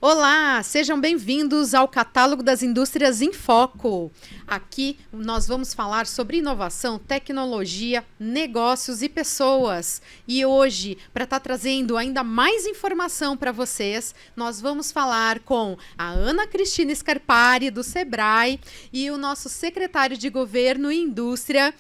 Olá, sejam bem-vindos ao Catálogo das Indústrias em Foco. Aqui nós vamos falar sobre inovação, tecnologia, negócios e pessoas. E hoje, para estar trazendo ainda mais informação para vocês, nós vamos falar com a Ana Cristina Scarpari, do Sebrae, e o nosso secretário de Governo e Indústria,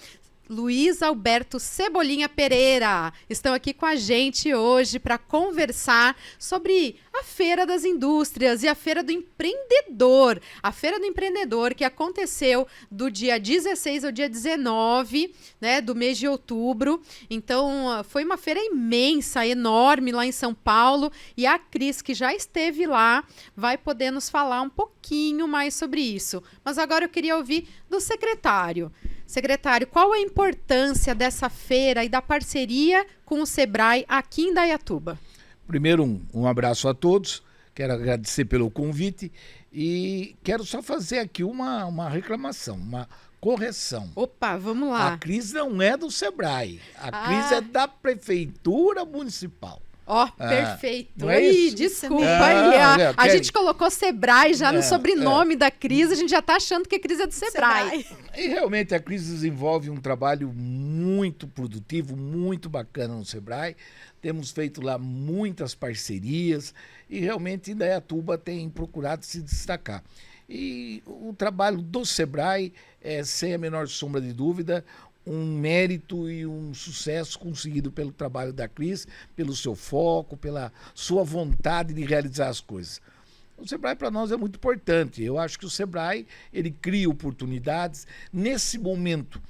Luiz Alberto Cebolinha Pereira. Estão aqui com a gente hoje para conversar sobre a Feira das Indústrias e a Feira do Empreendedor. A Feira do Empreendedor que aconteceu do dia 16 ao dia 19, né, do mês de outubro. Então, foi uma feira imensa, enorme lá em São Paulo. E a Cris, que já esteve lá, vai poder nos falar um pouquinho mais sobre isso. Mas agora eu queria ouvir do secretário. Secretário, qual a importância dessa feira e da parceria com o Sebrae aqui em Indaiatuba? Primeiro, um abraço a todos, quero agradecer pelo convite e quero só fazer aqui uma reclamação, uma correção. Opa, vamos lá. A Cris não é do Sebrae, a Cris é da Prefeitura Municipal. Ó, perfeito. Não é isso? Desculpa aí. A gente colocou Sebrae já no sobrenome da Cris, a gente já tá achando que a Cris é do Sebrae. E realmente a Cris desenvolve um trabalho muito produtivo, muito bacana no Sebrae. Temos feito lá muitas parcerias e realmente Indaiatuba tem procurado se destacar. E o trabalho do Sebrae é, sem a menor sombra de dúvida, um mérito e um sucesso conseguido pelo trabalho da Cris, pelo seu foco, pela sua vontade de realizar as coisas. O Sebrae para nós é muito importante. Eu acho que o Sebrae ele cria oportunidades. Nesse momento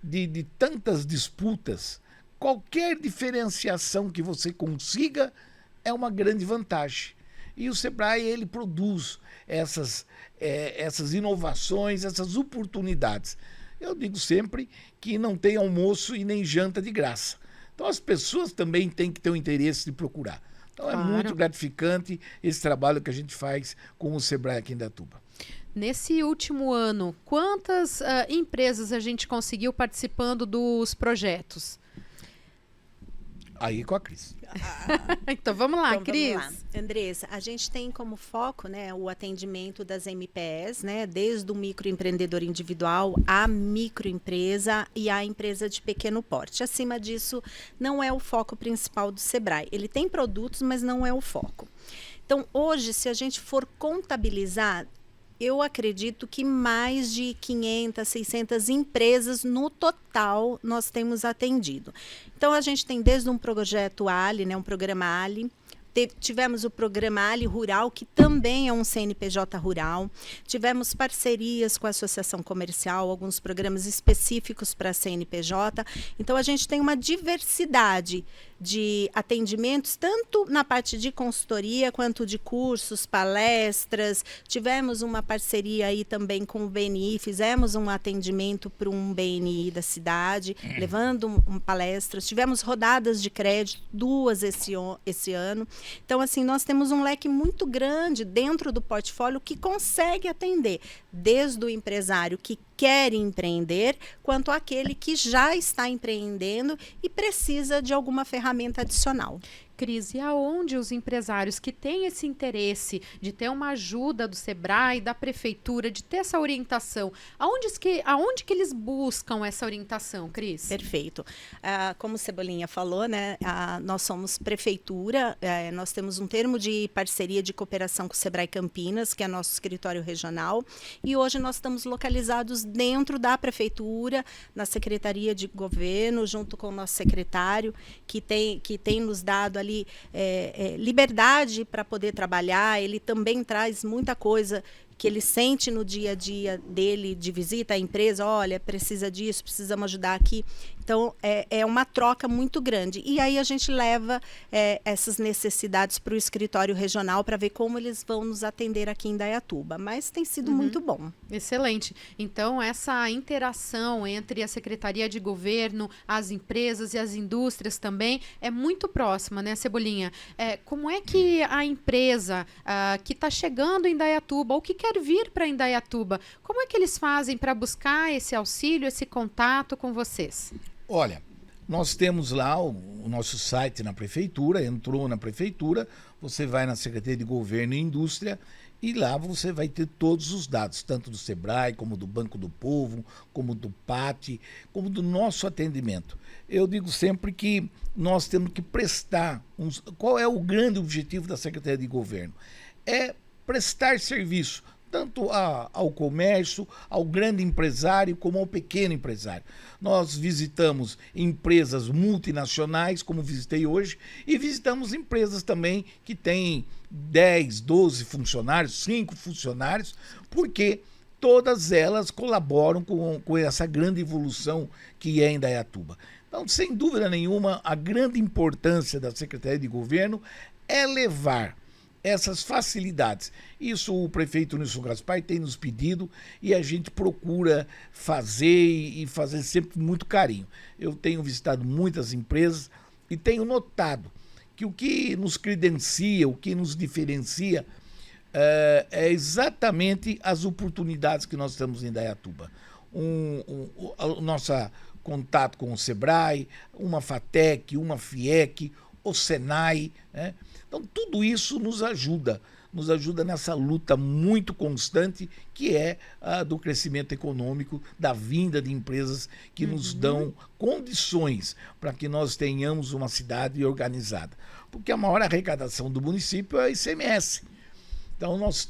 de tantas disputas, qualquer diferenciação que você consiga é uma grande vantagem. E o Sebrae ele produz essas inovações, essas oportunidades. Eu digo sempre que não tem almoço e nem janta de graça. Então as pessoas também têm que ter o interesse de procurar. Então é muito gratificante esse trabalho que a gente faz com o Sebrae aqui em Indaiatuba. Nesse último ano, quantas empresas a gente conseguiu participando dos projetos? Aí com a Cris. Então vamos lá, Cris. Vamos lá. Andressa, a gente tem como foco, né, o atendimento das MPS, né, desde o microempreendedor individual, a microempresa e a empresa de pequeno porte. Acima disso, não é o foco principal do Sebrae. Ele tem produtos, mas não é o foco. Então, hoje, se a gente for contabilizar, eu acredito que mais de 500, 600 empresas no total nós temos atendido. Então, a gente tem desde um projeto Ali, né, um programa Ali, tivemos o programa Ali Rural, que também é um CNPJ rural. Tivemos parcerias com a Associação Comercial, alguns programas específicos para a CNPJ. Então, a gente tem uma diversidade de atendimentos, tanto na parte de consultoria, quanto de cursos, palestras. Tivemos uma parceria aí também com o BNI, fizemos um atendimento para um BNI da cidade, levando palestras. Tivemos rodadas de crédito, 2 esse ano. Então, assim, nós temos um leque muito grande dentro do portfólio que consegue atender desde o empresário que quer empreender, quanto aquele que já está empreendendo e precisa de alguma ferramenta adicional. Cris, e aonde os empresários que têm esse interesse de ter uma ajuda do Sebrae, da Prefeitura, de ter essa orientação, aonde que eles buscam essa orientação, Cris? Perfeito. Como o Cebolinha falou, né, nós somos Prefeitura, nós temos um termo de parceria de cooperação com o Sebrae Campinas, que é nosso escritório regional, e hoje nós estamos localizados dentro da Prefeitura, na Secretaria de Governo, junto com o nosso secretário, que tem nos dado ali liberdade para poder trabalhar. Ele também traz muita coisa que ele sente no dia a dia dele de visita à empresa. Olha, precisa disso, precisamos ajudar aqui. Então, é uma troca muito grande. E aí a gente leva essas necessidades para o escritório regional para ver como eles vão nos atender aqui em Indaiatuba. Mas tem sido muito bom. Excelente. Então, essa interação entre a Secretaria de Governo, as empresas e as indústrias também é muito próxima, né, Cebolinha? Como é que a empresa que está chegando em Indaiatuba ou que quer vir para Indaiatuba, como é que eles fazem para buscar esse auxílio, esse contato com vocês? Olha, Nós temos lá o nosso site na prefeitura, entrou na prefeitura, você vai na Secretaria de Governo e Indústria e lá você vai ter todos os dados, tanto do Sebrae, como do Banco do Povo, como do PAT, como do nosso atendimento. Eu digo sempre que nós temos que prestar... Qual é o grande objetivo da Secretaria de Governo? É prestar serviço, tanto ao comércio, ao grande empresário, como ao pequeno empresário. Nós visitamos empresas multinacionais, como visitei hoje, e visitamos empresas também que têm 10, 12 funcionários, 5 funcionários, porque todas elas colaboram com essa grande evolução que é Indaiatuba. Então, sem dúvida nenhuma, a grande importância da Secretaria de Governo é levar essas facilidades. Isso o prefeito Nilson Gaspar tem nos pedido e a gente procura fazer e fazer sempre com muito carinho. Eu tenho visitado muitas empresas e tenho notado que o que nos credencia, o que nos diferencia é exatamente as oportunidades que nós temos em Indaiatuba. O nosso contato com o Sebrae, uma FATEC, uma FIEC, o Senai, né? Então, tudo isso nos ajuda nessa luta muito constante que é a do crescimento econômico, da vinda de empresas que nos dão condições para que nós tenhamos uma cidade organizada. Porque a maior arrecadação do município é o ICMS. Então, nós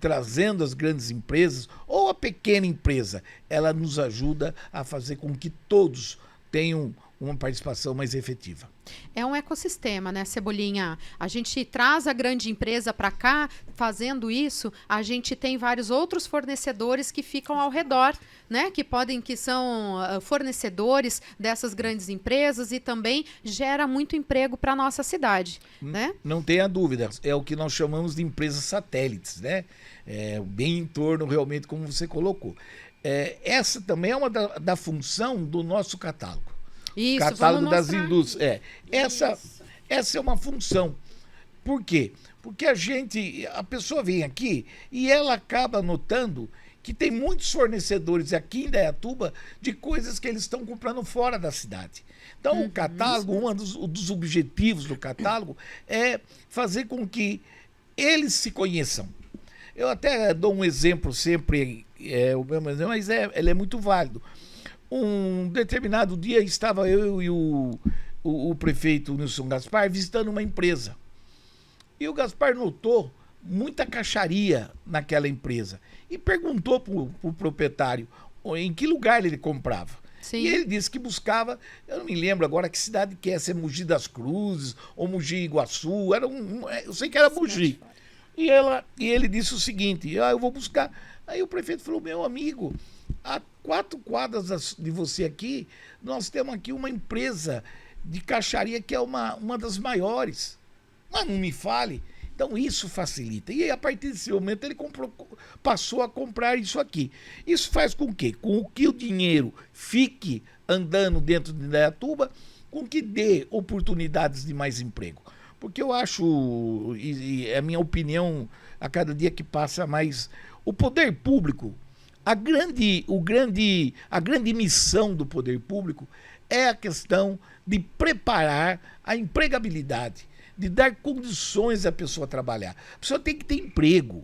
trazendo as grandes empresas ou a pequena empresa, ela nos ajuda a fazer com que todos tenham uma participação mais efetiva. É um ecossistema, né, Cebolinha? A gente traz a grande empresa para cá, fazendo isso, a gente tem vários outros fornecedores que ficam ao redor, né, que são fornecedores dessas grandes empresas e também gera muito emprego para a nossa cidade, né? Não tenha dúvida, é o que nós chamamos de empresas satélites, né? Bem em torno, realmente, como você colocou. Essa também é uma da função do nosso catálogo. Isso, catálogo das indústrias. Essa é uma função. Por quê? Porque a pessoa vem aqui e ela acaba notando que tem muitos fornecedores aqui em Indaiatuba de coisas que eles estão comprando fora da cidade. Então, o catálogo, um dos objetivos do catálogo é fazer com que eles se conheçam. Eu até dou um exemplo sempre, o mesmo exemplo, mas ele é muito válido. Um determinado dia estava eu e o prefeito Nilson Gaspar visitando uma empresa. E o Gaspar notou muita caixaria naquela empresa e perguntou para o proprietário em que lugar ele comprava. Sim. E ele disse que buscava, eu não me lembro agora que cidade que é, se é Mogi das Cruzes ou Mogi Iguaçu, eu sei que era Mogi. E ele disse o seguinte, eu vou buscar. Aí o prefeito falou, meu amigo, a 4 quadras de você aqui, nós temos aqui uma empresa de caixaria que é uma das maiores. Mas não me fale. Então isso facilita. E aí, a partir desse momento ele passou a comprar isso aqui. Isso faz com que o dinheiro fique andando dentro de Indaiatuba, com que dê oportunidades de mais emprego. Porque eu acho, e é a minha opinião, a cada dia que passa mais, o poder público, a grande missão do poder público é a questão de preparar a empregabilidade, de dar condições à pessoa trabalhar. A pessoa tem que ter emprego.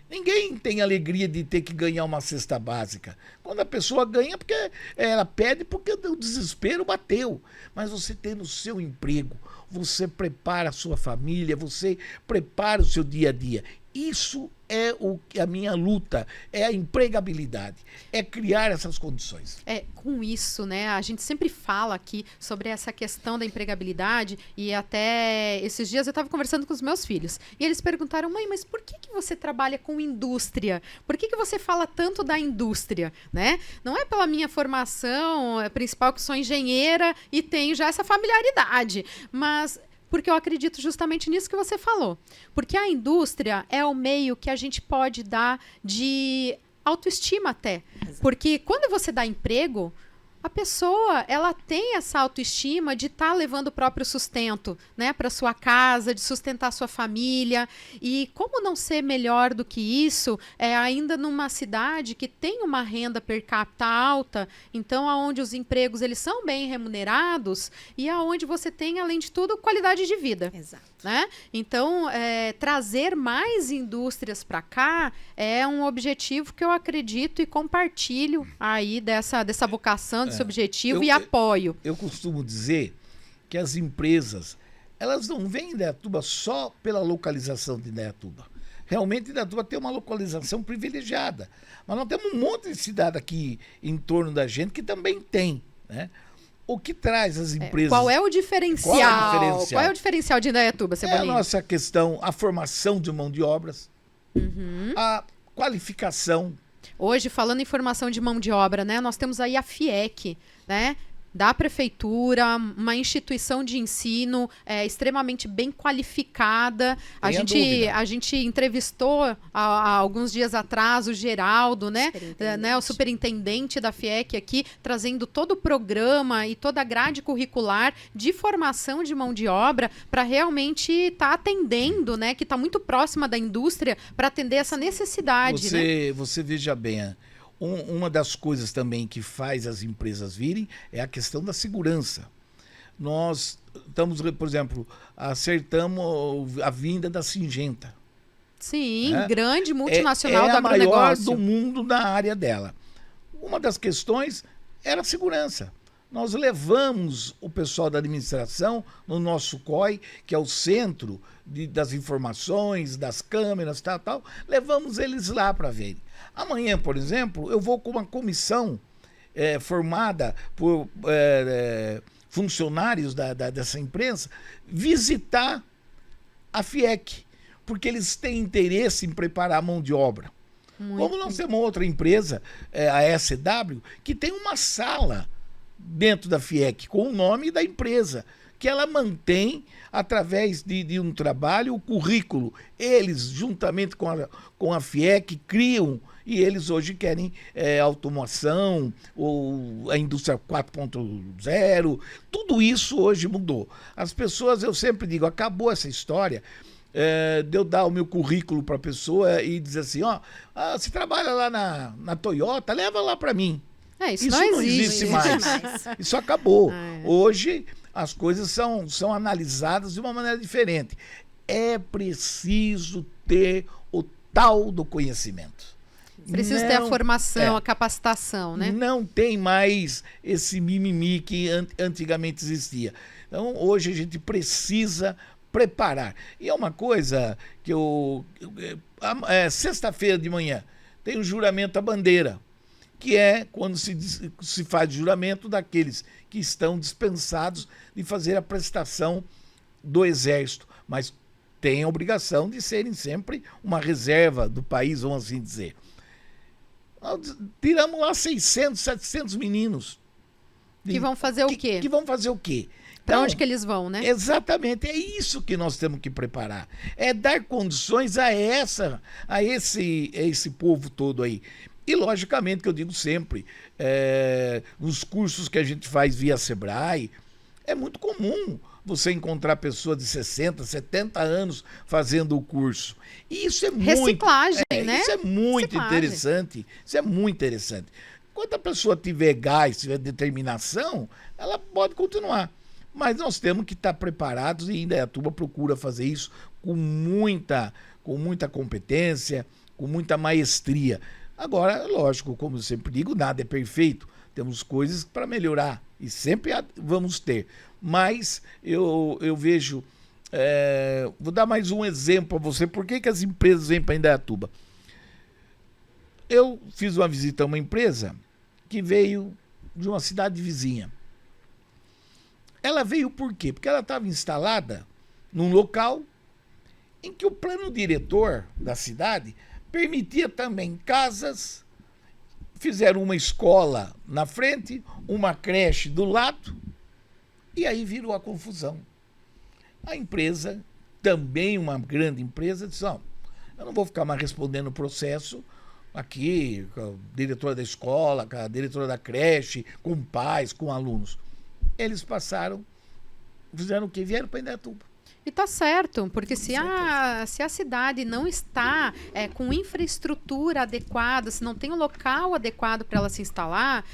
Ninguém tem alegria de ter que ganhar uma cesta básica. Quando a pessoa ganha, porque ela pede porque o desespero bateu. Mas você tendo o seu emprego, você prepara a sua família, você prepara o seu dia a dia. Isso é a minha luta, é a empregabilidade, é criar essas condições. Com isso, né, a gente sempre fala aqui sobre essa questão da empregabilidade e até esses dias eu estava conversando com os meus filhos e eles perguntaram, mãe, mas por que você trabalha com indústria? Por que você fala tanto da indústria? Né? Não é pela minha formação principal que sou engenheira e tenho já essa familiaridade, mas... porque eu acredito justamente nisso que você falou. Porque a indústria é o meio que a gente pode dar de autoestima até. Exato. Porque quando você dá emprego, a pessoa, ela tem essa autoestima de estar levando o próprio sustento, né, para sua casa, de sustentar sua família. E como não ser melhor do que isso, ainda numa cidade que tem uma renda per capita alta, então aonde os empregos eles são bem remunerados e aonde você tem, além de tudo, qualidade de vida. Exato. Né? Então, trazer mais indústrias para cá é um objetivo que eu acredito e compartilho aí dessa vocação, desse objetivo e apoio. Eu costumo dizer que as empresas, elas não vêm em Indaiatuba só pela localização de Indaiatuba. Realmente Indaiatuba tem uma localização privilegiada, mas nós temos um monte de cidade aqui em torno da gente que também tem, né? O que traz as empresas... Qual é o diferencial? Qual é o diferencial de Indaiatuba, Cebolinha? É a nossa questão, a formação de mão de obras, a qualificação. Hoje, falando em formação de mão de obra, né, nós temos aí a FIEC, né, da prefeitura, uma instituição de ensino extremamente bem qualificada. A gente entrevistou há alguns dias atrás o Geraldo, né, o superintendente da FIEC aqui, trazendo todo o programa e toda a grade curricular de formação de mão de obra para realmente estar atendendo, né, que está muito próxima da indústria para atender essa necessidade. Você veja bem, uma das coisas também que faz as empresas virem é a questão da segurança. Nós estamos, por exemplo, acertamos a vinda da Syngenta. Sim, né? Grande multinacional do agronegócio. É a maior do mundo na área dela. Uma das questões era a segurança. Nós levamos o pessoal da administração no nosso COI, que é o centro das informações, das câmeras, tal, levamos eles lá para ver. Amanhã, por exemplo, eu vou com uma comissão formada por funcionários dessa empresa visitar a FIEC, porque eles têm interesse em preparar a mão de obra. Como nós temos outra empresa, a SW, que tem uma sala dentro da FIEC com o nome da empresa, que ela mantém, através de um trabalho, o currículo. Eles, juntamente com a FIEC, criam, e eles hoje querem automação, ou a indústria 4.0, tudo isso hoje mudou. As pessoas, eu sempre digo, acabou essa história de eu dar o meu currículo para a pessoa e dizer assim, você trabalha lá na Toyota, leva lá para mim. Isso não existe mais. Isso acabou. Hoje as coisas são analisadas de uma maneira diferente. É preciso ter o tal do conhecimento. Precisa ter a formação, a capacitação, né? Não tem mais esse mimimi que antigamente existia. Então, hoje a gente precisa preparar. E é uma coisa que sexta-feira de manhã tem o juramento à bandeira, que é quando se faz juramento daqueles que estão dispensados de fazer a prestação do Exército, mas têm a obrigação de serem sempre uma reserva do país, vamos assim dizer. Nós tiramos lá 600, 700 meninos. Que vão fazer o quê? Que vão fazer o quê? Para onde que eles vão, né? Exatamente, é isso que nós temos que preparar. É dar condições a esse povo todo aí. E, logicamente, que eu digo sempre, nos cursos que a gente faz via Sebrae, é muito comum você encontrar pessoas de 60, 70 anos fazendo o curso. E isso é reciclagem, né? Isso é muito interessante. Isso é muito interessante. Quando a pessoa tiver gás, tiver determinação, ela pode continuar. Mas nós temos que estar preparados e Indaiatuba procura fazer isso com muita competência, com muita maestria. Agora, lógico, como eu sempre digo, nada é perfeito. Temos coisas para melhorar e sempre vamos ter. Mas eu vejo... vou dar mais um exemplo para você. Por que as empresas vêm para Indaiatuba? Eu fiz uma visita a uma empresa que veio de uma cidade vizinha. Ela veio por quê? Porque ela estava instalada num local em que o plano diretor da cidade permitia também casas, fizeram uma escola na frente, uma creche do lado, e aí virou a confusão. A empresa, também uma grande empresa, disse, eu não vou ficar mais respondendo o processo, aqui, com a diretora da escola, com a diretora da creche, com pais, com alunos. Eles passaram, fizeram o quê? Vieram para Indaiatuba. E tá certo, porque se a cidade não está com infraestrutura adequada, se não tem um local adequado para ela se instalar,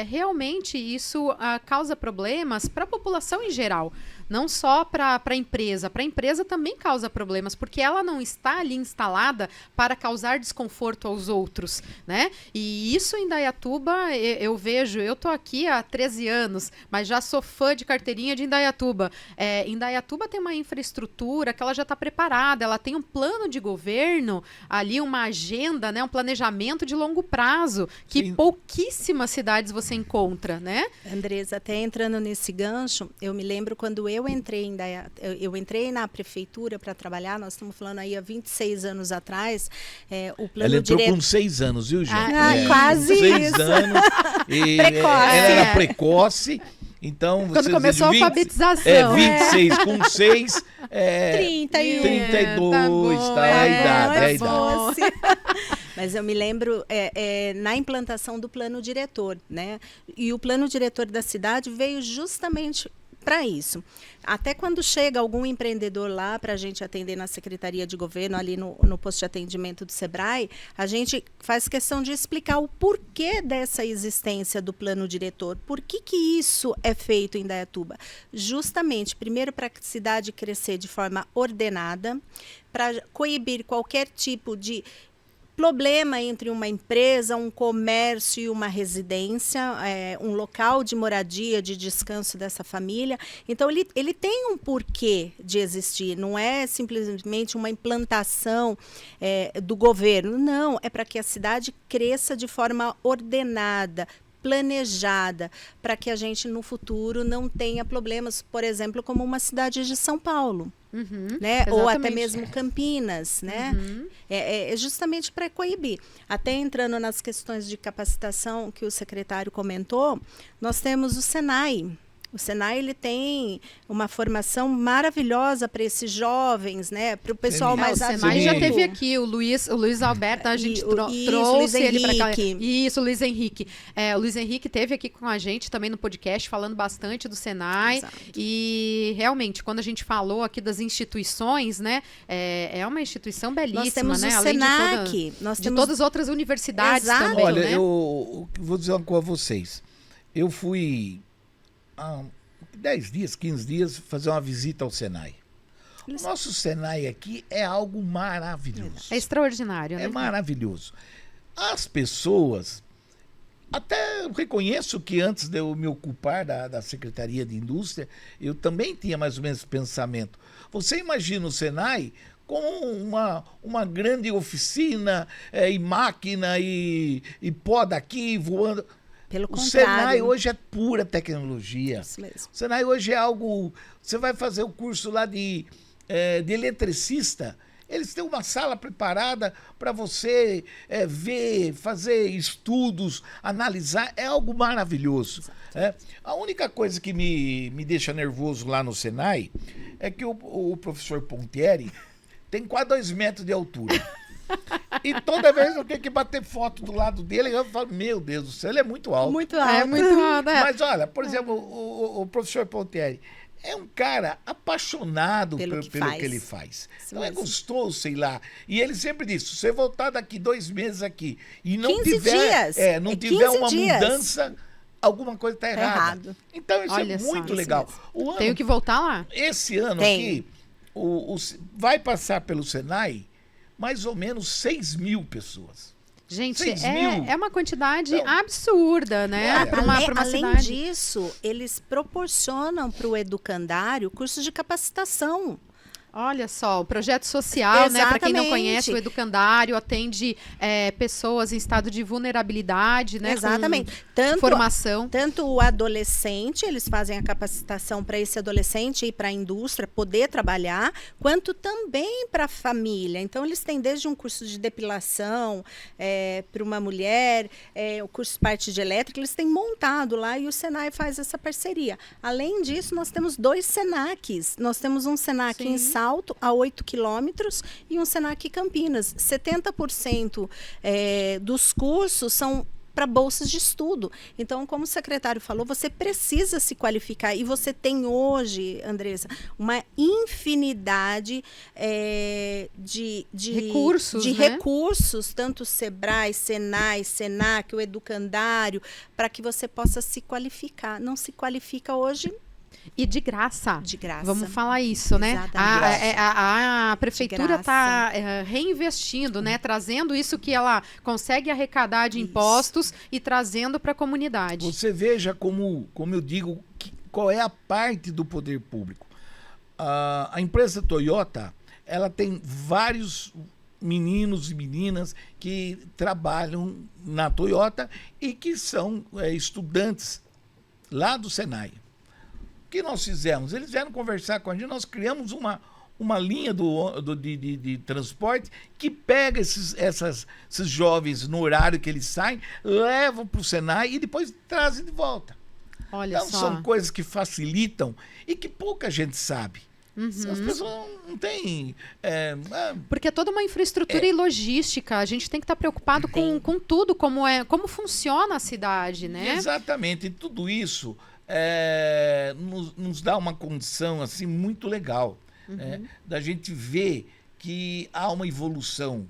realmente isso causa problemas para a população em geral. Não só para a empresa. Para a empresa também causa problemas, porque ela não está ali instalada para causar desconforto aos outros, né? E isso em Indaiatuba, eu vejo, eu tô aqui há 13 anos, mas já sou fã de carteirinha de Indaiatuba. Indaiatuba tem uma infraestrutura que ela já está preparada, ela tem um plano de governo, ali uma agenda, né? Um planejamento de longo prazo, que Sim. pouquíssimas cidades você encontra, né? Andresa, até entrando nesse gancho, eu me lembro quando eu entrei na prefeitura para trabalhar, nós estamos falando aí há 26 anos atrás, o plano Ela entrou com 6 anos, viu, gente? Quase 6 anos. Ela era precoce. Então, quando começou a alfabetização. 26 com 6, 32, tá a idade. Mas eu me lembro na implantação do plano diretor, né? E o plano diretor da cidade veio justamente para isso. Até quando chega algum empreendedor lá para a gente atender na Secretaria de Governo, ali no posto de atendimento do Sebrae, a gente faz questão de explicar o porquê dessa existência do plano diretor. Por que isso é feito em Indaiatuba? Justamente, primeiro, para que a cidade crescer de forma ordenada, para coibir qualquer tipo de problema entre uma empresa, um comércio e uma residência, um local de moradia, de descanso dessa família. Então, ele tem um porquê de existir, não é simplesmente uma implantação do governo, não, é para que a cidade cresça de forma ordenada, planejada, para que a gente no futuro não tenha problemas, por exemplo, como uma cidade de São Paulo. Né? Ou até mesmo Campinas, né? É justamente para coibir. Até entrando nas questões de capacitação que o secretário comentou, nós temos o Senai. O Senai ele tem uma formação maravilhosa para esses jovens, né? Para o pessoal mais adulto. O Senai já teve aqui, o Luiz Alberto, a gente trouxe ele para cá. Isso, o Luiz Henrique. O Luiz Henrique esteve aqui com a gente também no podcast, falando bastante do Senai. Exato. E realmente, quando a gente falou aqui das instituições, né? É uma instituição belíssima, nós temos né? O Além Senac, de todas as outras universidades. Exato. Também. Olha, né? eu vou dizer uma coisa a vocês. Eu fui há 10 dias, 15 dias, fazer uma visita ao Senai. O nosso Senai aqui é algo maravilhoso. É extraordinário, né? É maravilhoso. As pessoas, até eu reconheço que antes de eu me ocupar da Secretaria de Indústria, eu também tinha mais ou menos esse pensamento. Você imagina o Senai com uma grande oficina e máquina e pó daqui voando. Pelo o contrário. Senai hoje é pura tecnologia. Isso mesmo. O Senai hoje é algo... Você vai fazer o curso lá de eletricista, eles têm uma sala preparada para você ver, fazer estudos, analisar. É algo maravilhoso. A única coisa que me deixa nervoso lá no Senai é que o professor Pontieri tem quase 2 metros de altura. E toda vez eu tenho que bater foto do lado dele, eu falo, meu Deus do céu, ele é muito alto. Muito alto. Muito alto. Mas olha, por exemplo, o professor Pontieri é um cara apaixonado pelo que ele faz. Então é gostoso, sei lá. E ele sempre diz, se você voltar daqui 2 meses aqui e não tiver, não tiver uma mudança, alguma coisa está errada. Então isso Olha é muito legal. Tenho que voltar lá. Esse ano aqui, vai passar pelo Senai mais ou menos 6 mil pessoas. Gente, é uma quantidade absurda, né? Para uma além cidade. disso, eles proporcionam para o educandário cursos de capacitação. Olha só, o projeto social, né? Para quem não Exatamente. conhece, o educandário atende pessoas em estado de vulnerabilidade, né? Exatamente. Com formação. Tanto o adolescente, eles fazem a capacitação para esse adolescente ir para a indústria poder trabalhar, quanto também para a família. Então, eles têm desde um curso de depilação para uma mulher, o curso de parte de elétrica, eles têm montado lá e o Senai faz essa parceria. Além disso, nós temos 2 Senacs. Nós temos um Senac em Salto, a 8 quilômetros, e um Senac Campinas. 70% dos cursos são para bolsas de estudo. Então, como o secretário falou, você precisa se qualificar. E você tem hoje, Andressa, uma infinidade de recursos, recursos, tanto Sebrae, Senai, Senac, o Educandário, para que você possa se qualificar. Não se qualifica hoje... E de graça. De graça. Vamos falar isso, né? A prefeitura está reinvestindo, né? Trazendo isso que ela consegue arrecadar de impostos e trazendo para a comunidade. Você veja como eu digo, qual é a parte do poder público. A empresa Toyota, ela tem vários meninos e meninas que trabalham na Toyota e que são estudantes lá do Senai. O que nós fizemos? Eles vieram conversar com a gente, nós criamos uma linha de transporte que pega esses jovens no horário que eles saem, levam para o Senai e depois trazem de volta. Olha então, só. São coisas que facilitam e que pouca gente sabe. As pessoas não têm... Porque é toda uma infraestrutura e logística. A gente tem que estar preocupado com tudo, como funciona a cidade, né? Exatamente. E tudo isso... nos dá uma condição assim muito legal, né? Da gente ver que há uma evolução,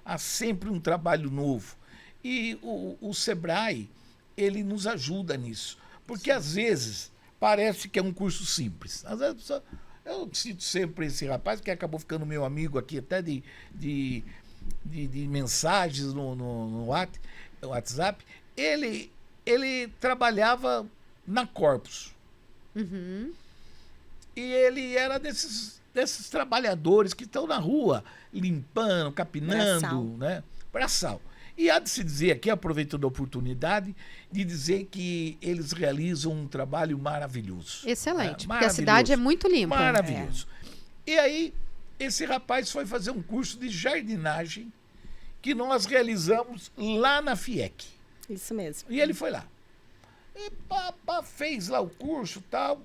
há sempre um trabalho novo. E o Sebrae, ele nos ajuda nisso. Porque às vezes parece que é um curso simples. Às vezes eu cito sempre esse rapaz que acabou ficando meu amigo aqui até de mensagens no WhatsApp. Ele trabalhava na Corpus. E ele era desses trabalhadores que estão na rua, limpando, capinando, né? Braçal. E há de se dizer aqui, aproveitando a oportunidade, de dizer que eles realizam um trabalho maravilhoso. Excelente, porque a cidade é muito limpa. Maravilhoso. E aí, esse rapaz foi fazer um curso de jardinagem que nós realizamos lá na FIEC. Isso mesmo. E ele foi lá. E fez lá o curso e tal.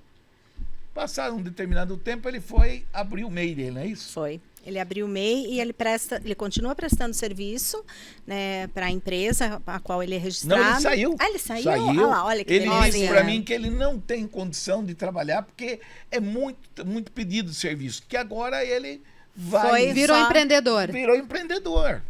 Passaram um determinado tempo, ele foi abrir o MEI dele, não é isso? Foi. Ele abriu o MEI e ele continua prestando serviço, né, para a empresa a qual ele é registrado. Não, ele saiu. Ele saiu? Olha lá, olha que ele beleza. disse para mim que ele não tem condição de trabalhar porque é muito pedido de serviço. Que agora ele virou empreendedor. Virou empreendedor.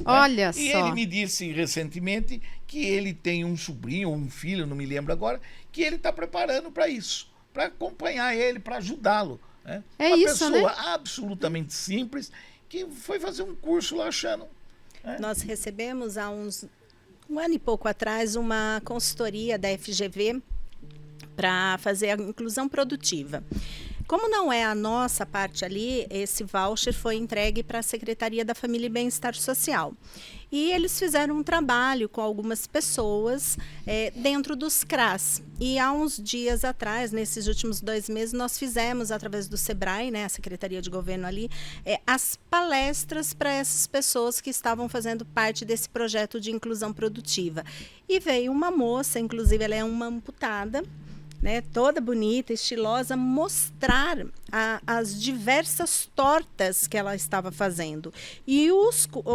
Olha E só. ele me disse recentemente que ele tem um sobrinho ou um filho, não me lembro agora, que ele está preparando para isso, para acompanhar ele, para ajudá-lo. Né? É uma isso, pessoa né? absolutamente simples que foi fazer um curso lá achando. Nós recebemos há um ano e pouco atrás uma consultoria da FGV para fazer a inclusão produtiva. Como não é a nossa parte ali, esse voucher foi entregue para a Secretaria da Família e Bem-Estar Social. E eles fizeram um trabalho com algumas pessoas dentro dos CRAS. E há uns dias atrás, nesses últimos 2 meses, nós fizemos, através do Sebrae, né, a Secretaria de Governo ali, as palestras para essas pessoas que estavam fazendo parte desse projeto de inclusão produtiva. E veio uma moça, inclusive ela é uma amputada, né, toda bonita, estilosa, mostrar as diversas tortas que ela estava fazendo. E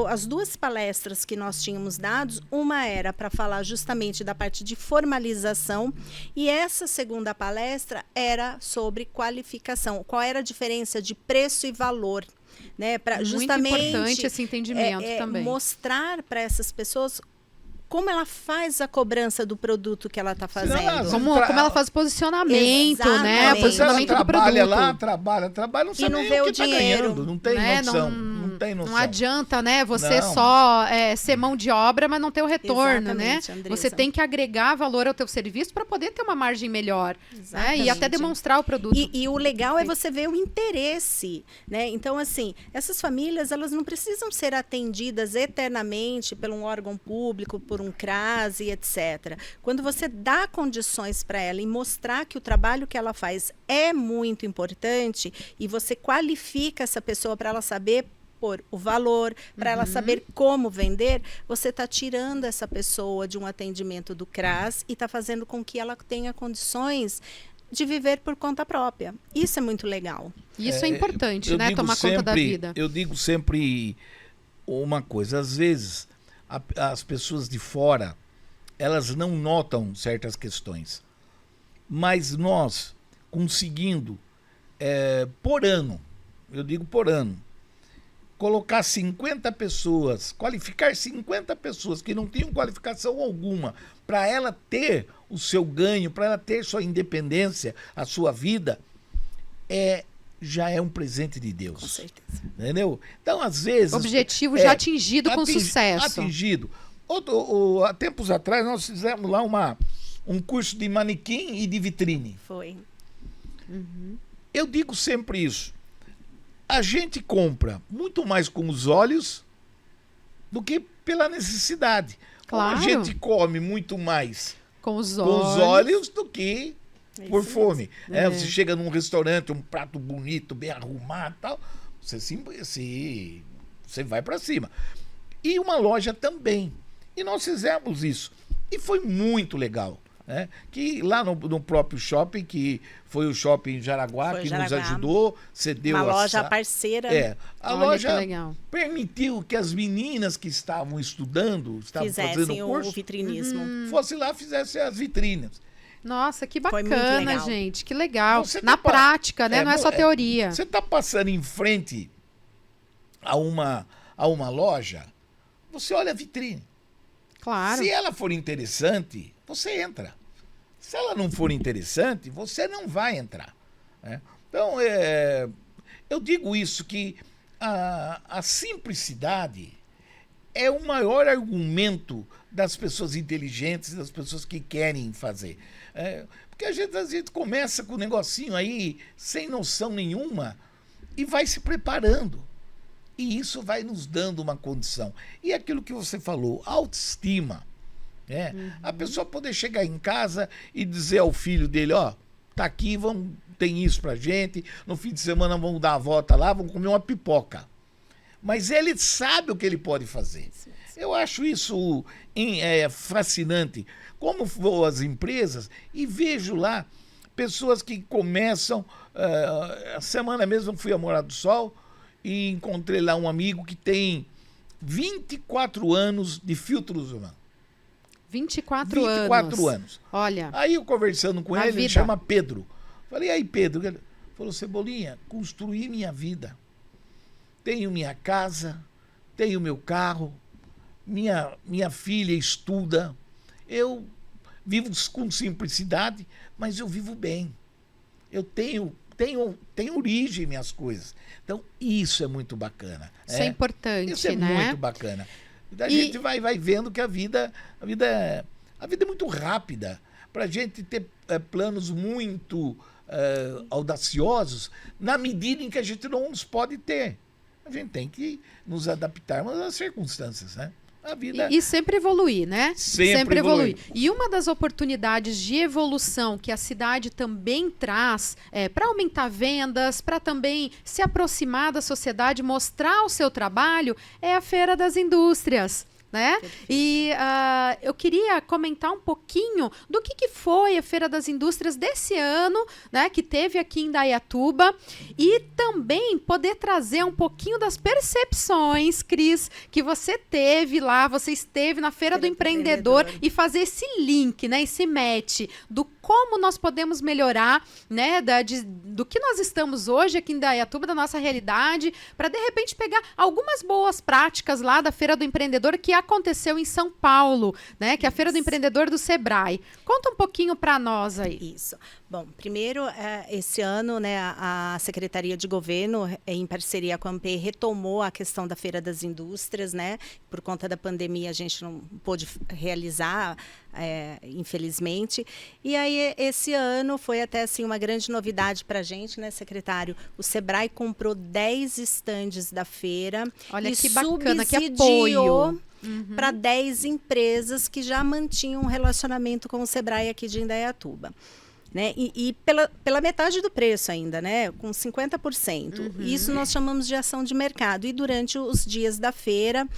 as 2 palestras que nós tínhamos dados, uma era para falar justamente da parte de formalização e essa segunda palestra era sobre qualificação. Qual era a diferença de preço e valor? Né, para justamente muito importante esse entendimento também. Mostrar para essas pessoas como ela faz a cobrança do produto que ela está fazendo. Como ela faz o posicionamento, né? O posicionamento do produto. Trabalha, não sabe não vê o que tá dinheiro. ganhando, não tem noção. Não tem noção. Não adianta, né? Você só ser mão de obra, mas não ter o retorno, né? Andressa. Você tem que agregar valor ao teu serviço para poder ter uma margem melhor, né? E até demonstrar o produto. E o legal é você ver o interesse, né? Então, assim, essas famílias, elas não precisam ser atendidas eternamente por um órgão público, por um CRAS e etc. Quando você dá condições para ela e mostrar que o trabalho que ela faz é muito importante e você qualifica essa pessoa para ela saber por o valor, para ela saber como vender, você está tirando essa pessoa de um atendimento do CRAS e está fazendo com que ela tenha condições de viver por conta própria. Isso é muito legal. Isso é importante, eu né? digo Tomar conta da sempre- vida. Eu digo sempre uma coisa, às vezes as pessoas de fora, elas não notam certas questões, mas nós conseguindo, por ano, eu digo por ano, colocar 50 pessoas, qualificar 50 pessoas que não tinham qualificação alguma, para ela ter o seu ganho, para ela ter sua independência, a sua vida, já é um presente de Deus. Com certeza. Entendeu? Então, às vezes... Objetivo já atingido com sucesso. Atingido. Há tempos atrás, nós fizemos lá um curso de manequim e de vitrine. Foi. Eu digo sempre isso. A gente compra muito mais com os olhos do que pela necessidade. Claro. A gente come muito mais Com os com olhos. os olhos do que por Isso fome. É. Você chega num restaurante, um prato bonito, bem arrumado e tal, você vai para cima. E uma loja também. E nós fizemos isso. E foi muito legal. Né? Que lá no próprio shopping, que foi o shopping Jaraguá, Foi que Jaraguá. nos ajudou, cedeu Uma loja sa- parceira. A Olha loja que legal. permitiu que as meninas que estavam estudando, estavam fazendo Fizessem o o curso, vitrinismo. fossem lá e fizessem as vitrinas. Nossa, que Foi muito bacana, legal. gente. Que legal. Você Na tá pa- prática, né? Não é só teoria. Você está passando em frente a uma loja, você olha a vitrine. Claro. Se ela for interessante, você entra. Se ela não for interessante, você não vai entrar. Né? Então, eu digo isso, que a simplicidade é o maior argumento das pessoas inteligentes, das pessoas que querem fazer. Porque a gente começa com um negocinho aí, sem noção nenhuma, e vai se preparando. E isso vai nos dando uma condição. E aquilo que você falou, autoestima. Né? A pessoa poder chegar em casa e dizer ao filho dele, ó, tá aqui, tem isso pra gente, no fim de semana vamos dar a volta lá, vamos comer uma pipoca. Mas ele sabe o que ele pode fazer. Eu acho isso fascinante. Como vou às empresas e vejo lá pessoas que começam... a semana mesmo eu fui a Morada do Sol e encontrei lá um amigo que tem 24 anos de filtros humanos. 24 24 anos. Olha, Aí eu conversando com A ele, ele vida. chama Pedro. Falei, aí Pedro, ele falou, Cebolinha, construí minha vida. Tenho minha casa, tenho meu carro, minha filha estuda. Eu vivo com simplicidade, mas eu vivo bem. Eu tenho origem minhas coisas. Então, isso é muito bacana. isso é importante, Isso é né? muito bacana. A E- gente vai vendo que a vida é muito rápida. Para a gente ter planos muito audaciosos, na medida em que a gente não os pode ter. A gente tem que nos adaptarmos às circunstâncias, né? A vida... E sempre evoluir, né? Sempre evoluir. E uma das oportunidades de evolução que a cidade também traz para aumentar vendas, para também se aproximar da sociedade, mostrar o seu trabalho, é a Feira das Indústrias. Né? E eu queria comentar um pouquinho do que foi a Feira das Indústrias desse ano, né, que teve aqui em Indaiatuba, e também poder trazer um pouquinho das percepções, Cris, que você teve lá, você esteve na Feira do Empreendedor, e fazer esse link, né, esse match do como nós podemos melhorar, né, do que nós estamos hoje aqui em Indaiatuba, da nossa realidade, para de repente pegar algumas boas práticas lá da Feira do Empreendedor que aconteceu em São Paulo, né, que é a Feira do Empreendedor do Sebrae. Conta um pouquinho para nós aí. Isso. Bom, primeiro, esse ano, né, a Secretaria de Governo, em parceria com a AMP, retomou a questão da Feira das Indústrias, né? Por conta da pandemia, a gente não pôde realizar, infelizmente. E aí, esse ano, foi até assim, uma grande novidade para a gente, né, secretário? O Sebrae comprou 10 estandes da feira. Olha e que bacana, que subsidiou apoio. para 10 empresas que já mantinham um relacionamento com o Sebrae aqui de Indaiatuba. né? E pela metade do preço ainda, né? Com 50%. Isso nós chamamos de ação de mercado. E durante os dias da feira,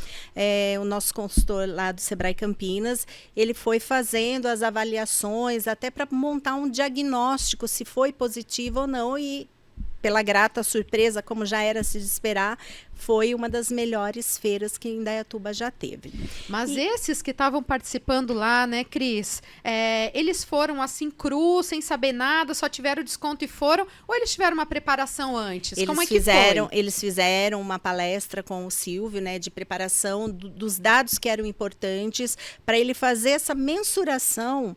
o nosso consultor lá do Sebrae Campinas, ele foi fazendo as avaliações até para montar um diagnóstico se foi positivo ou não. E pela grata surpresa, como já era se de esperar, foi uma das melhores feiras que Indaiatuba já teve. Mas esses que estavam participando lá, né, Cris, eles foram assim crus, sem saber nada, só tiveram desconto e foram, ou eles tiveram uma preparação antes? Como é que foi? Eles fizeram uma palestra com o Silvio, né, de preparação dos dados que eram importantes, para ele fazer essa mensuração,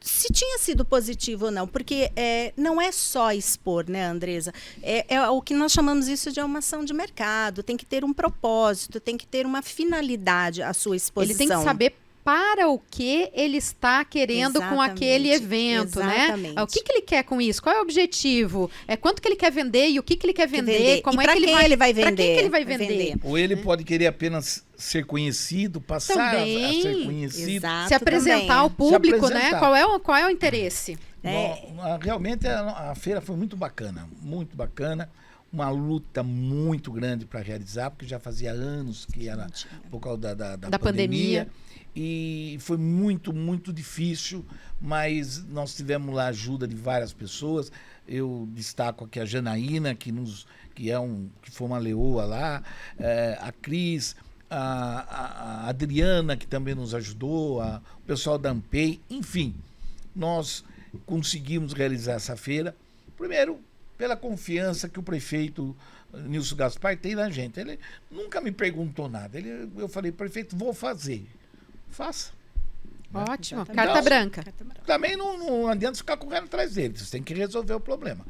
se tinha sido positivo ou não, porque não é só expor, né, Andresa? É o que nós chamamos isso de uma ação de mercado, tem que ter um propósito, tem que ter uma finalidade a sua exposição. Ele tem que saber para o que ele está querendo com aquele evento, né? O que ele quer com isso? Qual é o objetivo? Quanto que ele quer vender e o que ele quer vender? Como é que ele vai vender? Para quem que ele vai vender? Ou ele pode querer apenas ser conhecido, passar a ser conhecido. Exato, se apresentar ao público, né? Qual é o interesse? Bom, realmente a feira foi muito bacana, uma luta muito grande para realizar, porque já fazia anos que era por causa da pandemia. E foi muito, muito difícil, mas nós tivemos lá a ajuda de várias pessoas. Eu destaco aqui a Janaína, que foi uma leoa lá, a Cris, a Adriana, que também nos ajudou, o pessoal da Ampei, enfim, nós conseguimos realizar essa feira, primeiro pela confiança que o prefeito Nilson Gaspar tem na gente. Ele nunca me perguntou nada. Eu falei, prefeito, vou fazer. Faça. Ótimo. Então, Carta branca. Também não adianta ficar correndo atrás dele. Você tem que resolver o problema.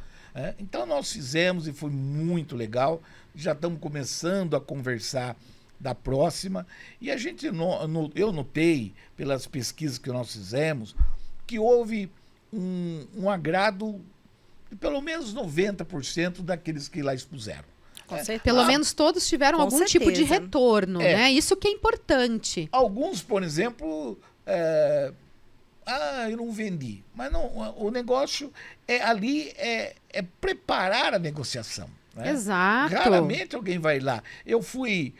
Então nós fizemos e foi muito legal. Já estamos começando a conversar da próxima. E a gente, eu notei, pelas pesquisas que nós fizemos, que houve um agrado de pelo menos 90% daqueles que lá expuseram. Pelo menos todos tiveram algum tipo de retorno, né? Isso que é importante. Alguns, por exemplo, eu não vendi. Mas não, o negócio ali é preparar a negociação. Né? Exato. Raramente alguém vai lá. Eu fui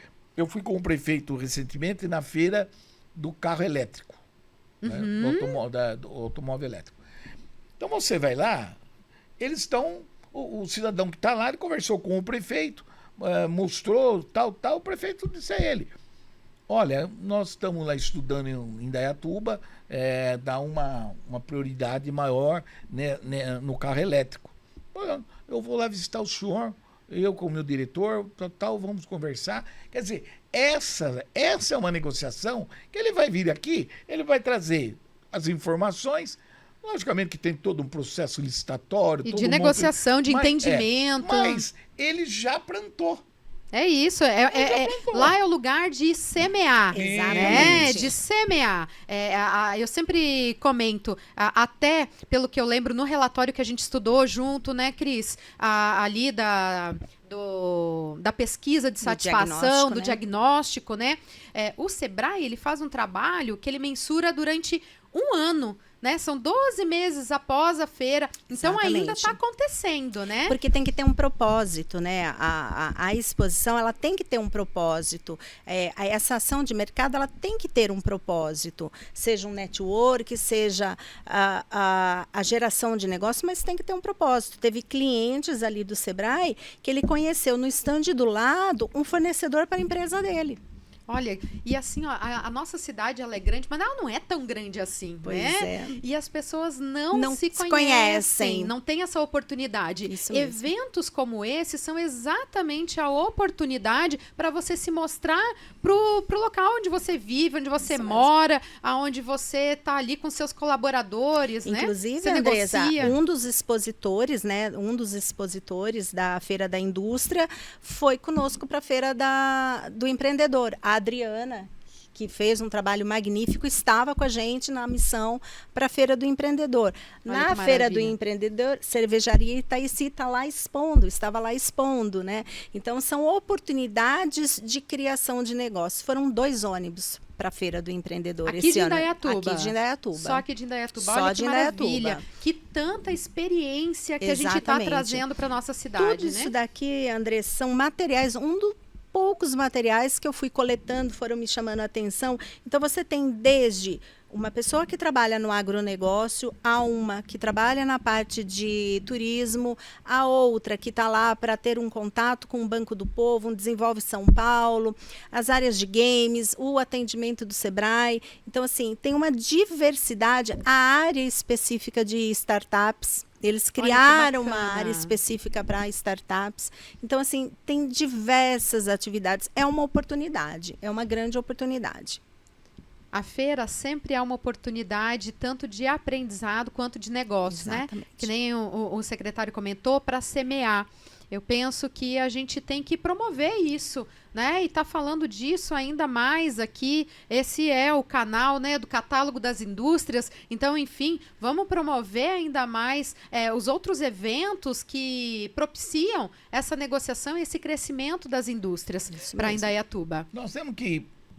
com o prefeito recentemente na feira do carro elétrico, né? do automóvel elétrico. Então você vai lá, eles estão... O cidadão que está lá, ele conversou com o prefeito, mostrou tal, o prefeito disse a ele, olha, nós estamos lá estudando em Indaiatuba, dá uma prioridade maior, né, no carro elétrico. Eu vou lá visitar o senhor, eu com o meu diretor, tal, vamos conversar. Quer dizer, essa é uma negociação que ele vai vir aqui, ele vai trazer as informações. Logicamente que tem todo um processo licitatório. E de negociação, de entendimento. Mas ele já plantou. É isso. Lá é o lugar de semear. Exatamente. Né? De semear. Eu sempre comento, até pelo que eu lembro no relatório que a gente estudou junto, né, Cris? Ali da pesquisa de satisfação, do diagnóstico, né? O Sebrae, ele faz um trabalho que ele mensura durante um ano, né? São 12 meses após a feira. Então, exatamente, ainda está acontecendo, né? Porque tem que ter um propósito, né? A exposição, ela tem que ter um propósito. Essa ação de mercado, ela tem que ter um propósito. Seja um network, seja a geração de negócio, mas tem que ter um propósito. Teve clientes ali do Sebrae que ele conheceu no stand do lado um fornecedor para a empresa dele. Olha, e assim, ó, a nossa cidade, ela é grande, mas ela não é tão grande assim, pois né? E as pessoas não se conhecem, não tem essa oportunidade. Isso mesmo. Eventos como esse são exatamente a oportunidade para você se mostrar pro local onde você vive, onde você mora, aonde você tá ali com seus colaboradores, inclusive, né? Você Andresa, negocia. um dos expositores da Feira da Indústria foi conosco para a Feira do Empreendedor. A Adriana, que fez um trabalho magnífico, estava com a gente na missão para a Feira do Empreendedor. Olha Na que Feira do maravilha. Empreendedor, Cervejaria Itaici estava lá expondo, né? Então, são oportunidades de criação de negócio. Foram 2 ônibus para a Feira do Empreendedor Aqui esse de ano. Indaiatuba. Aqui de Indaiatuba. Só aqui de Indaiatuba. Só Olha de que maravilha. Indaiatuba. Que tanta experiência que a gente está Exatamente. trazendo para nossa cidade, Tudo né? isso daqui, André, são materiais, dos poucos materiais que eu fui coletando, foram me chamando a atenção. Então, você tem desde uma pessoa que trabalha no agronegócio, a uma que trabalha na parte de turismo, a outra que está lá para ter um contato com o Banco do Povo, um Desenvolve São Paulo, as áreas de games, o atendimento do Sebrae. Então, assim, tem uma diversidade, a área específica de startups. Eles criaram uma bacana. área específica para startups. Então, assim, tem diversas atividades. É uma oportunidade, é uma grande oportunidade. A feira sempre é uma oportunidade tanto de aprendizado quanto de negócios, né? Exatamente. Que nem o secretário comentou, para semear. Eu penso que a gente tem que promover isso, né? E tá falando disso ainda mais aqui. Esse é o canal, né, do Catálogo das Indústrias. Então, enfim, vamos promover ainda mais os outros eventos que propiciam essa negociação e esse crescimento das indústrias para Indaiatuba. Nós temos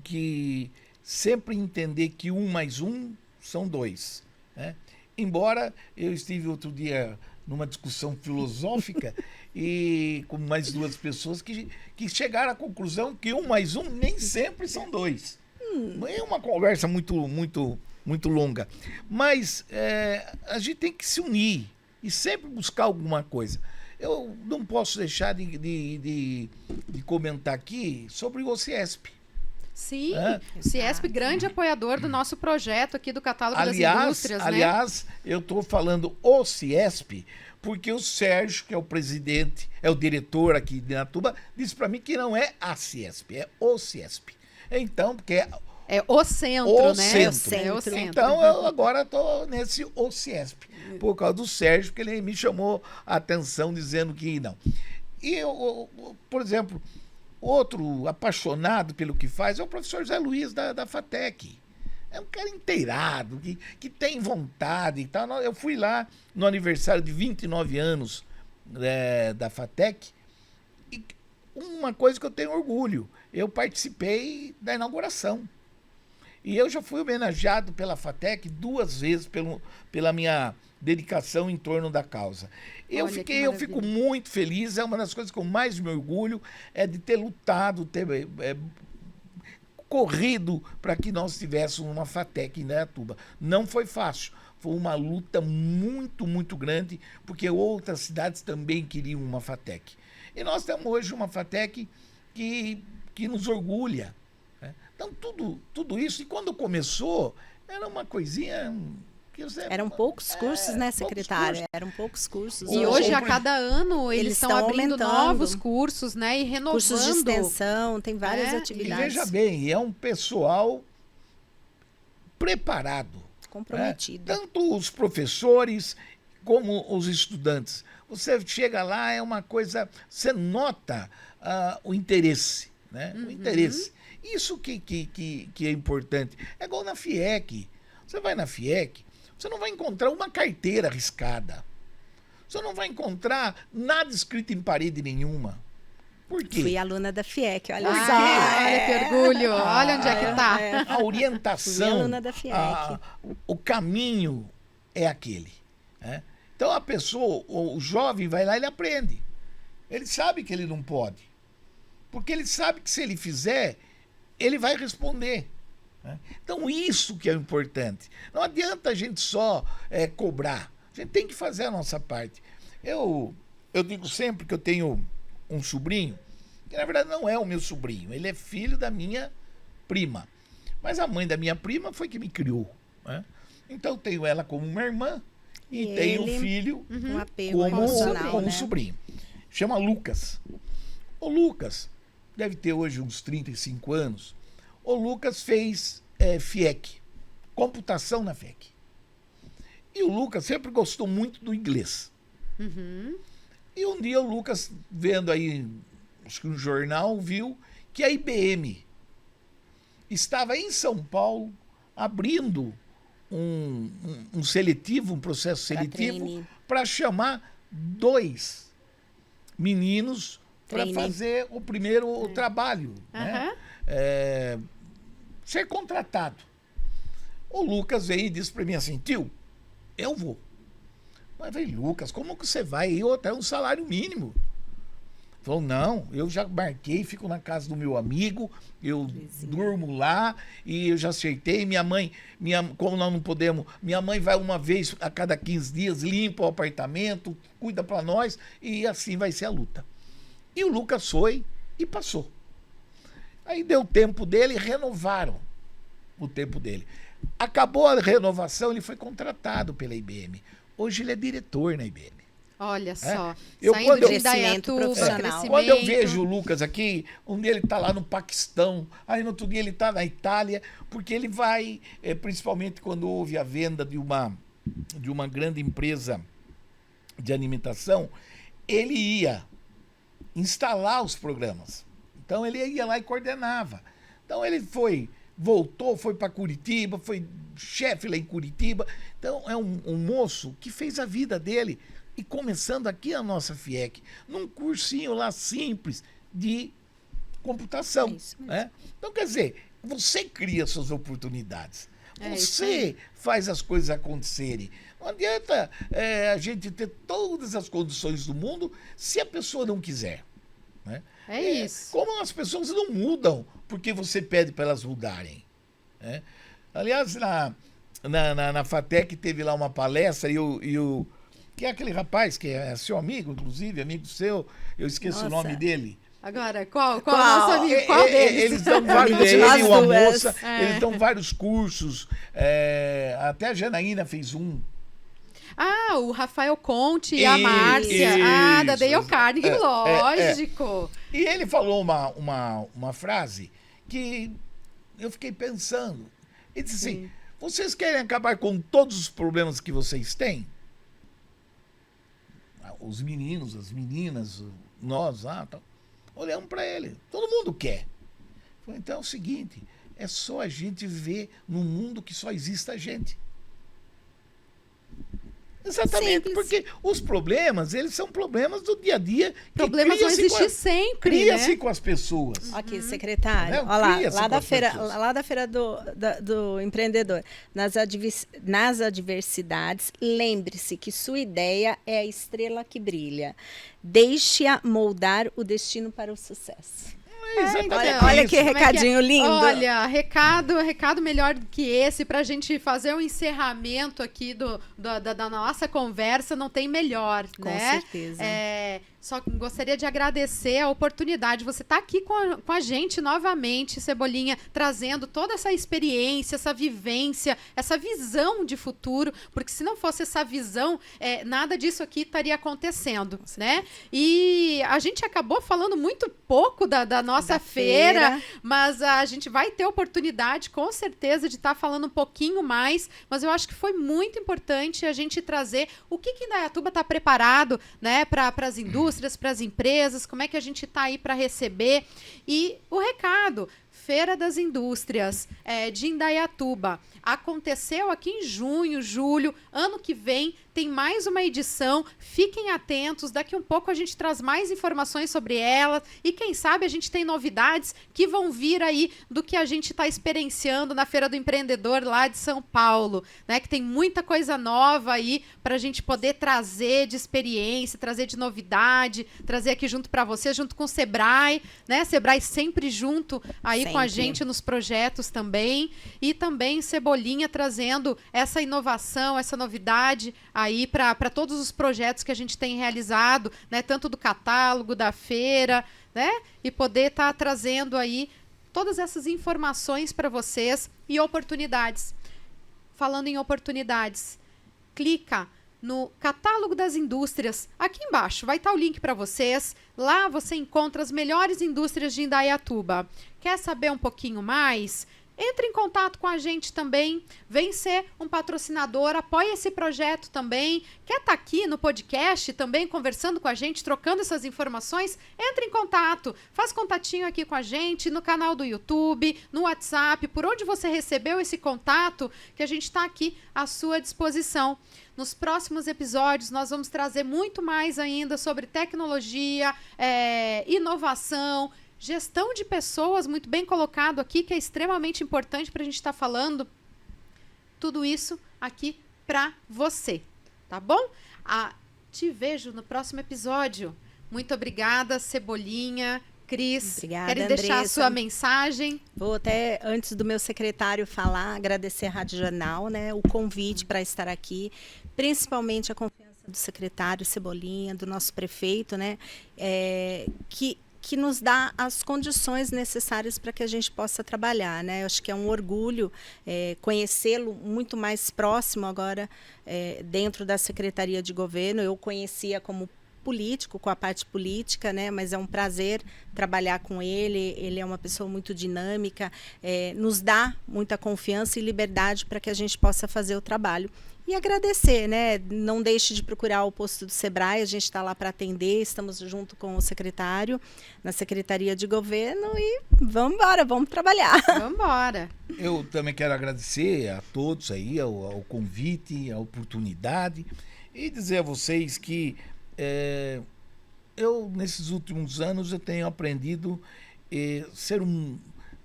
que sempre entender que 1 mais 1 são 2. Né? Embora eu estive outro dia numa discussão filosófica e com mais 2 pessoas que chegaram à conclusão que 1 mais 1 nem sempre são 2. É uma conversa muito longa. Mas a gente tem que se unir e sempre buscar alguma coisa. Eu não posso deixar de comentar aqui sobre o OCESP. Sim, o Ciesp, grande apoiador do nosso projeto aqui do Catálogo das Indústrias, né? Aliás, eu estou falando o Ciesp porque o Sérgio, que é o presidente, é o diretor aqui de Indaiatuba, disse para mim que não é a Ciesp, é o Ciesp. Então, porque é o centro, o né? centro. É o centro. Então, eu agora estou nesse o Ciesp, por causa do Sérgio, que ele me chamou a atenção dizendo que não. E eu, por exemplo, outro apaixonado pelo que faz é o professor Zé Luiz da FATEC. É um cara inteirado, que tem vontade e tal. Eu fui lá no aniversário de 29 anos da FATEC e uma coisa que eu tenho orgulho, eu participei da inauguração. E eu já fui homenageado pela FATEC 2 vezes pela minha dedicação em torno da causa. Eu fico muito feliz, é uma das coisas que eu mais me orgulho, é de ter lutado, ter corrido para que nós tivéssemos uma FATEC em Indaiatuba. Não foi fácil, foi uma luta muito grande, porque outras cidades também queriam uma FATEC. E nós temos hoje uma FATEC que nos orgulha. Né? Então, tudo isso, e quando começou, era uma coisinha... Eram poucos cursos, né, secretária? Eram poucos cursos. E hoje, a cada ano, eles estão abrindo aumentando novos cursos, né? E renovando. Cursos de extensão, tem várias atividades. E veja bem, é um pessoal preparado. Comprometido. Tanto os professores como os estudantes. Você chega lá, é uma coisa... Você nota o interesse, né? O interesse. Isso que é importante. É igual na FIEC. Você vai na FIEC, você não vai encontrar uma carteira riscada. Você não vai encontrar nada escrito em parede nenhuma. Por quê? Fui aluna da FIEC, olha Por só. quê? Olha que orgulho, olha onde é que tá. A orientação, Fui aluna da FIEC. O caminho é aquele. Né? Então a pessoa, o jovem vai lá e ele aprende. Ele sabe que ele não pode. Porque ele sabe que se ele fizer, ele vai responder. Então isso que é importante. Não adianta a gente só cobrar. A gente tem que fazer a nossa parte. Eu digo sempre que eu tenho um sobrinho, que na verdade não é o meu sobrinho, ele é filho da minha prima. Mas a mãe da minha prima foi que me criou. Né? Então eu tenho ela como uma irmã e tenho o filho um apego emocional, como né? sobrinho. Chama Lucas. O Lucas deve ter hoje uns 35 anos. O Lucas fez FIEC, computação na FIEC. E o Lucas sempre gostou muito do inglês. E um dia o Lucas, vendo aí, acho que no jornal, viu que a IBM estava em São Paulo abrindo um seletivo, um processo seletivo, para chamar 2 meninos para fazer o primeiro trabalho, né? Ser contratado. O Lucas veio e disse para mim assim: tio, eu vou. Mas falei: Lucas, como que você vai? Eu até um salário mínimo. Falou: não, eu já marquei, fico na casa do meu amigo, eu durmo lá e eu já acertei. Minha mãe, como nós não podemos, minha mãe vai uma vez a cada 15 dias, limpa o apartamento, cuida para nós e assim vai ser a luta. E o Lucas foi e passou. Aí deu o tempo dele, renovaram o tempo dele. Acabou a renovação, ele foi contratado pela IBM. Hoje ele é diretor na IBM. Olha só, saindo de Indaiatuba, crescimento. Quando eu vejo o Lucas aqui, um dia ele está lá no Paquistão, aí no outro dia ele está na Itália, porque ele vai, principalmente quando houve a venda de uma grande empresa de alimentação, ele ia instalar os programas. Então ele ia lá e coordenava. Então ele voltou, foi para Curitiba, foi chefe lá em Curitiba. Então é um moço que fez a vida dele, e começando aqui a nossa FIEC, num cursinho lá simples de computação. Né? Então, quer dizer, você cria suas oportunidades. Você faz as coisas acontecerem. Não adianta a gente ter todas as condições do mundo se a pessoa não quiser. Né? Isso. Como as pessoas não mudam porque você pede para elas mudarem. Né? Aliás, na FATEC teve lá uma palestra e o que é aquele rapaz que é seu amigo, inclusive, amigo seu, eu esqueço o nome dele. Agora, qual o nosso amigo? Qual deles? Eles dão vários, ele e uma moça, eles dão vários cursos, até a Janaína fez um. Ah, o Rafael Conte e a Márcia. Da Dale Carnegie, lógico. E ele falou uma frase que eu fiquei pensando. Ele disse assim: vocês querem acabar com todos os problemas que vocês têm? Os meninos, as meninas, nós lá, olhamos para ele. Todo mundo quer. Então é o seguinte: é só a gente ver num mundo que só existe a gente. Exatamente, porque os problemas, eles são problemas do dia a dia. Problemas vão existir sempre, cria-se com as pessoas. Aqui, secretário, olha lá da feira do empreendedor. Nas adversidades, lembre-se que sua ideia é a estrela que brilha. Deixe-a moldar o destino para o sucesso. Olha que recadinho lindo. Olha, recado melhor que esse pra gente fazer um encerramento aqui da nossa conversa, não tem melhor, Com né? certeza. Só gostaria de agradecer a oportunidade. Você está aqui com a gente novamente, Cebolinha, trazendo toda essa experiência, essa vivência, essa visão de futuro, porque se não fosse essa visão, nada disso aqui estaria acontecendo, né? E a gente acabou falando muito pouco da nossa feira, mas a gente vai ter oportunidade, com certeza, de estar falando um pouquinho mais, mas eu acho que foi muito importante a gente trazer o que Indaiatuba está preparado, né, para as indústrias, para as empresas, como é que a gente está aí para receber. E o recado: Feira das Indústrias de Indaiatuba aconteceu aqui em junho, julho. Ano que vem tem mais uma edição. Fiquem atentos, daqui um pouco a gente traz mais informações sobre ela e quem sabe a gente tem novidades que vão vir aí do que a gente está experienciando na Feira do Empreendedor lá de São Paulo, né? Que tem muita coisa nova aí para a gente poder trazer de experiência, trazer de novidade, trazer aqui junto para você, junto com o Sebrae, né? Sebrae sempre junto aí com a gente nos projetos também, e também Cebolinha trazendo essa inovação, essa novidade aí para todos os projetos que a gente tem realizado, né? Tanto do catálogo, da feira, né? E poder estar trazendo aí todas essas informações para vocês e oportunidades. Falando em oportunidades, clica no Catálogo das Indústrias. Aqui embaixo vai estar o link para vocês. Lá você encontra as melhores indústrias de Indaiatuba. Quer saber um pouquinho mais? entre em contato com a gente também, vem ser um patrocinador, apoia esse projeto também, quer estar aqui no podcast também conversando com a gente, trocando essas informações, entre em contato, faz contatinho aqui com a gente no canal do YouTube, no WhatsApp, por onde você recebeu esse contato, que a gente está aqui à sua disposição. Nos próximos episódios, nós vamos trazer muito mais ainda sobre tecnologia, inovação, gestão de pessoas, muito bem colocado aqui, que é extremamente importante para a gente estar falando tudo isso aqui para você, tá bom? Te vejo no próximo episódio. Muito obrigada, Cebolinha, Cris. Obrigada, Querem deixar a Andressa. sua mensagem? Vou até, antes do meu secretário falar, agradecer a Rádio Jornal, né, o convite para estar aqui, principalmente a confiança do secretário Cebolinha, do nosso prefeito, né, que nos dá as condições necessárias para que a gente possa trabalhar, né? Eu acho que é um orgulho conhecê-lo muito mais próximo agora dentro da Secretaria de Governo. Eu conhecia como político, com a parte política, né? Mas é um prazer trabalhar com ele. Ele é uma pessoa muito dinâmica, nos dá muita confiança e liberdade para que a gente possa fazer o trabalho. E agradecer, né? Não deixe de procurar o posto do Sebrae, a gente está lá para atender, estamos junto com o secretário na Secretaria de Governo e vamos embora, vamos trabalhar. Vamos embora. Eu também quero agradecer a todos aí, ao convite, a oportunidade e dizer a vocês que eu, nesses últimos anos, eu tenho aprendido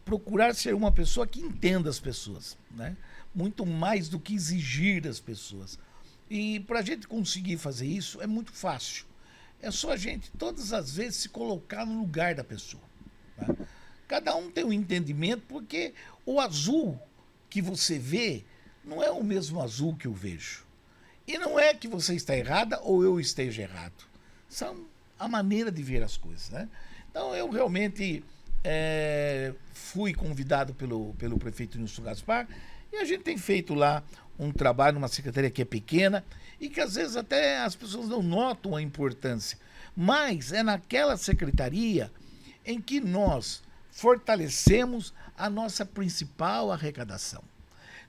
procurar ser uma pessoa que entenda as pessoas, né? Muito mais do que exigir das pessoas. E para a gente conseguir fazer isso é muito fácil. É só a gente, todas as vezes, se colocar no lugar da pessoa, né? Cada um tem um entendimento, porque o azul que você vê não é o mesmo azul que eu vejo. E não é que você está errada ou eu esteja errado. São a maneira de ver as coisas, né? Então, eu realmente fui convidado pelo prefeito Nilson Gaspar, e a gente tem feito lá um trabalho numa secretaria que é pequena e que às vezes até as pessoas não notam a importância. Mas é naquela secretaria em que nós fortalecemos a nossa principal arrecadação.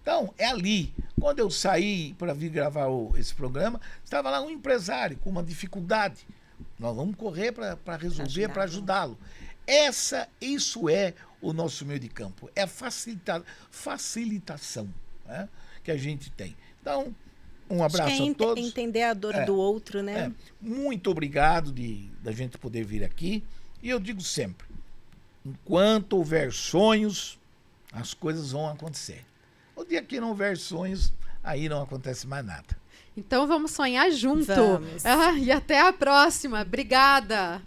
Então, é ali. Quando eu saí para vir gravar esse programa, estava lá um empresário com uma dificuldade. Nós vamos correr para resolver, para ajudá-lo. Isso é o nosso meio de campo. É a facilitação, né, que a gente tem. Então, um abraço a todos. Entender a dor do outro, né? Muito obrigado da gente poder vir aqui. E eu digo sempre, enquanto houver sonhos, as coisas vão acontecer. O dia que não houver sonhos, aí não acontece mais nada. Então vamos sonhar junto. Vamos. E até a próxima. Obrigada.